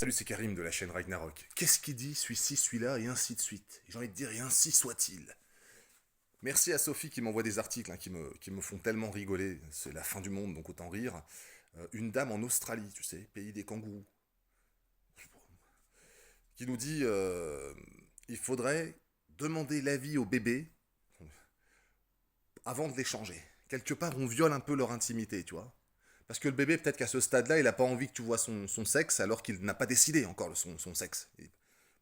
Salut, c'est Karim de la chaîne Ragnarok. Qu'est-ce qu'il dit, celui-ci, celui-là, et ainsi de suite. J'ai envie de dire, et ainsi soit-il. Merci à Sophie qui m'envoie des articles qui me font tellement rigoler. C'est la fin du monde, donc autant rire. Une dame en Australie, tu sais, pays des kangourous, qui nous dit il faudrait demander l'avis au bébé avant de l'échanger. Quelque part, on viole un peu leur intimité, tu vois. Parce que le bébé, peut-être qu'à ce stade-là, il n'a pas envie que tu vois son sexe, alors qu'il n'a pas décidé encore son sexe. Et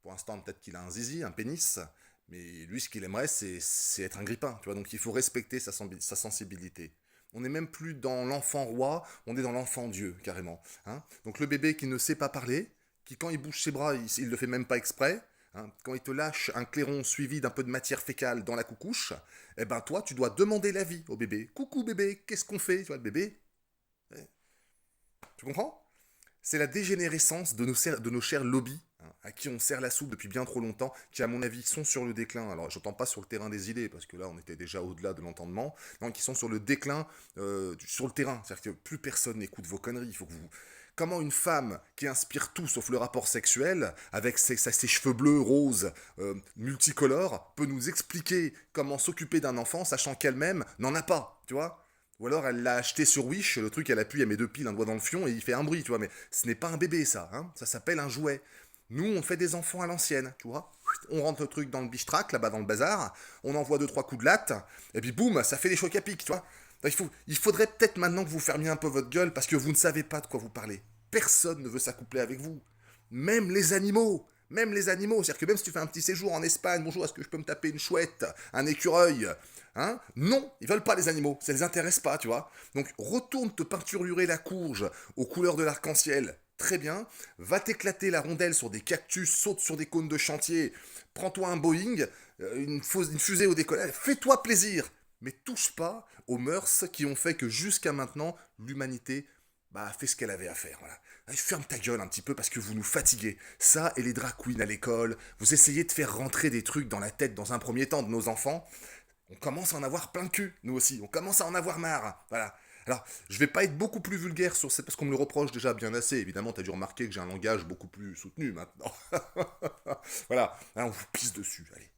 pour l'instant, peut-être qu'il a un zizi, un pénis, mais lui, ce qu'il aimerait, c'est être un grippin, tu vois. Donc il faut respecter sa sensibilité. On n'est même plus dans l'enfant roi, on est dans l'enfant Dieu, carrément. Hein. Donc le bébé qui ne sait pas parler, qui quand il bouge ses bras, il le fait même pas exprès, hein. Quand il te lâche un clairon suivi d'un peu de matière fécale dans la coucouche, eh ben toi, tu dois demander l'avis au bébé. Coucou bébé, qu'est-ce qu'on fait? Tu vois, le bébé, tu comprends? C'est la dégénérescence de nos chers lobbies, hein, à qui on sert la soupe depuis bien trop longtemps, qui à mon avis sont sur le déclin. Alors j'entends pas sur le terrain des idées, parce que là on était déjà au-delà de l'entendement, non, qui sont sur le déclin sur le terrain. C'est-à-dire que plus personne n'écoute vos conneries. Il faut que vous... Comment une femme qui inspire tout sauf le rapport sexuel, avec ses cheveux bleus, roses, multicolores, peut nous expliquer comment s'occuper d'un enfant, sachant qu'elle-même n'en a pas, tu vois? Ou alors elle l'a acheté sur Wish, le truc elle appuie, elle met deux piles, un doigt dans le fion et il fait un bruit, tu vois. Mais ce n'est pas un bébé ça, hein. Ça s'appelle un jouet. Nous on fait des enfants à l'ancienne, tu vois. On rentre le truc dans le biche-trac, là-bas dans le bazar, on envoie deux trois coups de latte, et puis boum, ça fait des chocs à pic, tu vois. Il faudrait peut-être maintenant que vous fermiez un peu votre gueule parce que vous ne savez pas de quoi vous parlez. Personne ne veut s'accoupler avec vous. Même les animaux. Même les animaux. C'est-à-dire que même si tu fais un petit séjour en Espagne, bonjour, est-ce que je peux me taper une chouette, un écureuil, hein? Non, ils veulent pas les animaux. Ça les intéresse pas, tu vois. Donc retourne te peinturer la courge aux couleurs de l'arc-en-ciel. Très bien. Va t'éclater la rondelle sur des cactus, saute sur des cônes de chantier. Prends-toi un Boeing, une fusée au décollage. Fais-toi plaisir. Mais touche pas aux mœurs qui ont fait que jusqu'à maintenant, l'humanité a fait ce qu'elle avait à faire. Voilà. Allez, ferme ta gueule un petit peu parce que vous nous fatiguez. Ça et les drag queens à l'école, vous essayez de faire rentrer des trucs dans la tête dans un premier temps de nos enfants. On commence à en avoir plein le cul, nous aussi. On commence à en avoir marre. Voilà. Alors, je vais pas être beaucoup plus vulgaire sur ça parce qu'on me le reproche déjà bien assez. Évidemment, t'as dû remarquer que j'ai un langage beaucoup plus soutenu maintenant. Voilà. Là, on vous pisse dessus. Allez.